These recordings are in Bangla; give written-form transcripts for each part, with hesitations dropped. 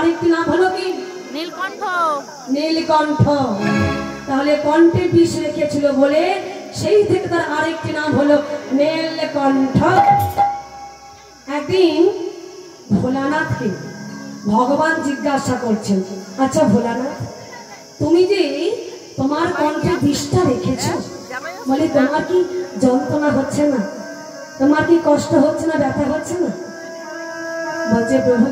আরেকটি নাম হলো কি? নীলকণ্ঠ। নীলকণ্ঠ। তাহলে কণ্ঠে বিষ রেখেছিল বলে সেই থেকে তার আরেকটি নাম হলো নীলকণ্ঠ। একদিন ভোলানাথকে ভগবান জিজ্ঞাসা করছেন, আচ্ছা ভোলানাথ, তুমি যে তোমার কণ্ঠে বিষটা রেখেছ, বলে তোমার কি যন্ত্রণা হচ্ছে না? তোমার কি কষ্ট হচ্ছে না? ব্যথা হচ্ছে না? বলছে প্রভু,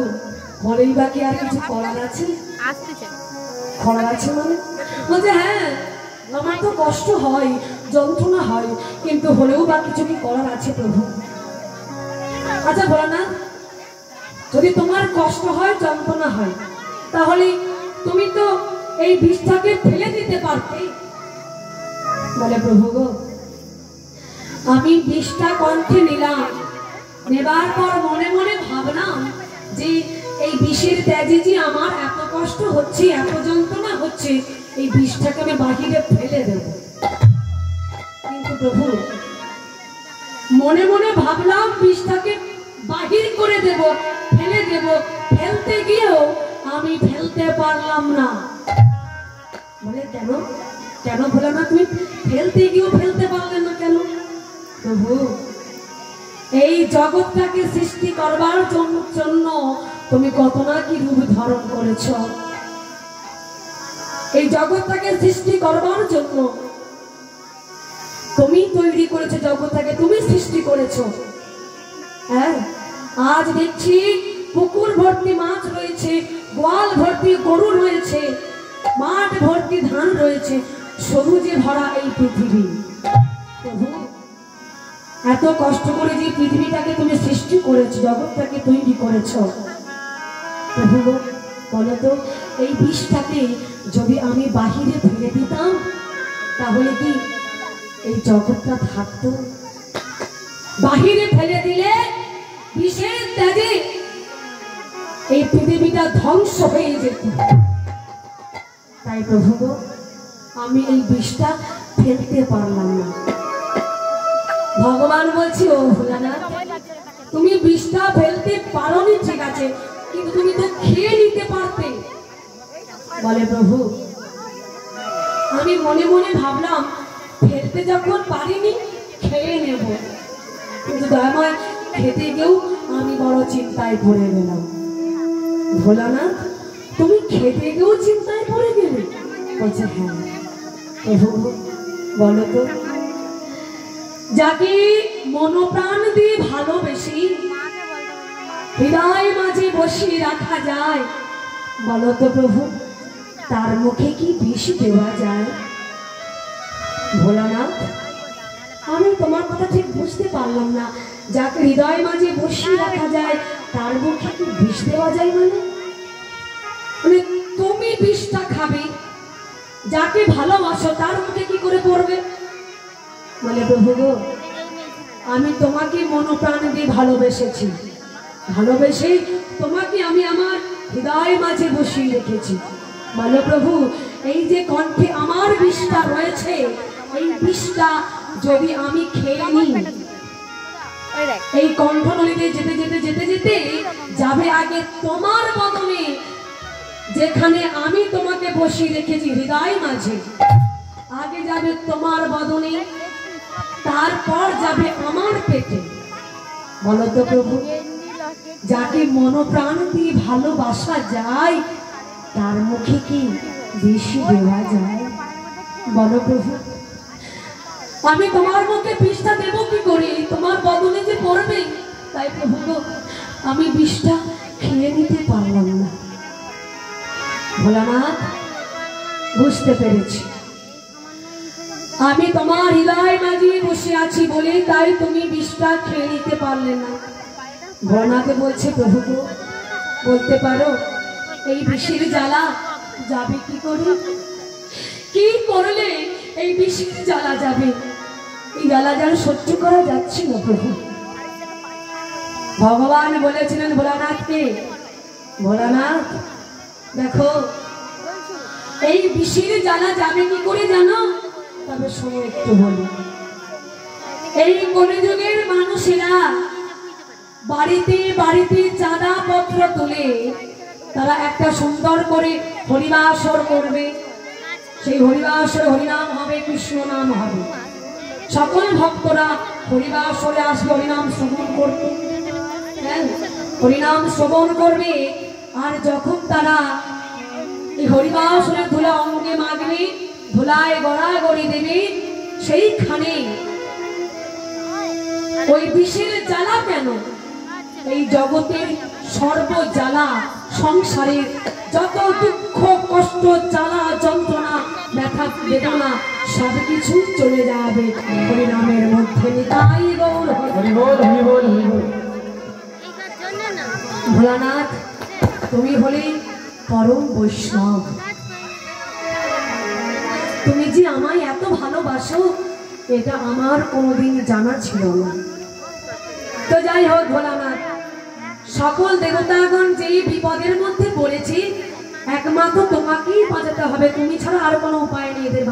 বলেই বাকি আর কিছু করার আছে? করার আছে মানে? বলছে হ্যাঁ, আমার তো কষ্ট হয়, যন্ত্রণা হয়, কিন্তু হলেও বা কিছু কি করার আছে প্রভু? আচ্ছা বলো না, যদি তোমার কষ্ট হয়, যন্ত্রণা হয়, তাহলে তুমি তো এই বিষটাকে ফেলে দিতে পারতে। বলে প্রভু গো, আমি বিষটা কণ্ঠে নিলাম, নেবার পর মনে মনে ভাবলাম যে এই বিষের ত্যাগে যে আমার এত কষ্ট হচ্ছে, এত যন্ত্রণা হচ্ছে, এই বিষটাকে আমি বাহিরে ফেলে দেব। কিন্তু প্রভু, মনে মনে ভাবলাম বিষটাকে বাহির করে দেব, ফেলে দেব, ফেলতে গিয়েও আমি ফেলতে পারলাম না। বলে কেন? কেন বলে না, তুমি ফেলতে গিয়েও ফেলতে পারলে না কেন? প্রভু, এই জগৎটাকে সৃষ্টি করবার জন্য তুমি কত না কি রূপ ধারণ করেছ। এই জগৎটাকে সৃষ্টি করবার জন্য তুমি তৈরি করেছো, জগৎটাকে তুমি সৃষ্টি করেছো। হ্যাঁ, আজ দেখছি পুকুর ভর্তি মাছ রয়েছে, গোয়াল ভর্তি গরু রয়েছে, মাঠ ভর্তি ধান রয়েছে, সবুজে ভরা এই পৃথিবী। প্রভু, এত কষ্ট করে যে পৃথিবীটাকে তুমি সৃষ্টি করেছো, জগৎটাকে তৈরি করেছো, প্রভু বলো তো, এই বিষটাকে যদি আমি বাহিরে ফেলে দিতাম, তাহলে কি এই জগৎটা থাকতো? বাহিরে ফেলে দিলে বিষের ত্যাগে এই পৃথিবীটা ধ্বংস হয়ে যেত। তাই প্রভু, আমি এই বিষটা ফেলতে পারলাম না। ভগবান বলছি, ও ভোলানাথ, তুমি বিষটা ফেলতে পারোনি ঠিক আছে, কিন্তু তুমি তো খেয়ে নিতে পারতে। বলে প্রভু, আমি মনে মনে ভাবলাম ফেলতে যখন পারিনি, খেয়ে নেব, কিন্তু দয়াময় খেতে গিয়েও আমি বড় চিন্তায় পড়ে গেলাম। ভোলানাথ, তুমি খেতে গিয়েও চিন্তায় পড়ে গেলে? বলছে হ্যাঁ। প্রভু বলো তো, যাকে মনোপ্রাণ দিয়ে ভালোবেসে হৃদয় মাঝে বসিয়ে রাখা যায়, বলো তো প্রভু, তার মুখে কি বিষ দেওয়া যায়? ভোলানাথ, আমি তোমার কথা ঠিক বুঝতে পারলাম না। যাকে হৃদয় মাঝে বসিয়ে রাখা যায়, তার মুখে কি বিষ দেওয়া যায়? মানে তুমি বিষটা খাবে, যাকে ভালোবাসো তার মুখে কি করে পড়বে? বলে প্রভু গো, আমি তোমাকে মনোপ্রাণ দিয়ে ভালোবেসেছি, ভালোবেসে তোমাকে আমি আমার হৃদয় মাঝে বসিয়ে রেখেছি। বলো প্রভু, এই যে কণ্ঠে আমার বিষটা রয়েছে, এই বিষটা যদি আমি খেয়ে নিই, এই কণ্ঠনলীতে যেতে যেতে যেতে যেতে যাবে আগে তোমার বদনে, যেখানে আমি তোমাকে বসিয়ে রেখেছি হৃদয় মাঝে, আগে যাবে তোমার বদনে, তারপর যাবে আমার পেটে। বলো তো প্রভু, যাকে মনোপ্রাণ দিয়ে ভালোবাসা যায়, তার মুখে কি বিষ দেওয়া যায়? বলো প্রভু, আমি তোমার মুখে বিষটা দেব কি করে? তোমার বদলে যে পড়বে। তাই প্রভু, আমি বিষটা খেয়ে নিতে পারলাম না। ভোলানাথ, বুঝতে পেরেছি, আমি তোমার হৃদয় মাঝে বসে আছি বলে তাই তুমি বিষটা খেয়ে নিতে পারলে না। ভোলানাথে বলছে, প্রভু বলতে পারো এই বিষের জ্বালা যাবে কি করে? কি করলে এই বিষের জ্বালা যাবে? এই জ্বালা যেন সহ্য করা যাচ্ছে না প্রভু। ভগবান বলেছিলেন ভোলানাথকে, ভোলানাথ দেখো, এই বিষের জ্বালা যাবে কি করে জানো? তবে শোনো একটু বলি। এই কলিযুগের মানুষেরা বাড়িতে বাড়িতে চাঁদা পত্র তুলে তারা একটা সুন্দর করে হরিবাসর করবে। সেই হরিবাসরে হরিনাম হবে, কৃষ্ণ নাম হবে। সকল ভক্তরা হরিবাসরে আসবে হরিনাম শ্রবণ করতে। হ্যাঁ, হরিনাম শ্রবণ করবে। আর যখন তারা এই হরিবাসরে ধুলা অঙ্গে মাগবে, ধুলায় গড়াগড়ি দেবে, সেইখানে ওই বিষের জ্বালা কেন, এই জগতের সর্বজ্বালা, সংসারের যত দুঃখ কষ্ট জ্বালা যন্ত্রণা ব্যথা বেদনা সবকিছু চলে যাবে হরিনামের মধ্যে। নিতাই গৌর হরি বল, হরি বল, হরি বল। ভোলানাথ, তুমি হলে পরম বৈষ্ণব। তুমি যে আমায় এত ভালোবাসো এটা আমার কোনোদিন জানা ছিল না। তো যাই হোক ভোলানাথ, সকল দেবতাগণ যে বিপদের মধ্যে পড়েছে একমাত্র তোমাকেই বাঁচাতে হবে, তুমি ছাড়া আর কোনো উপায় নেই এদের।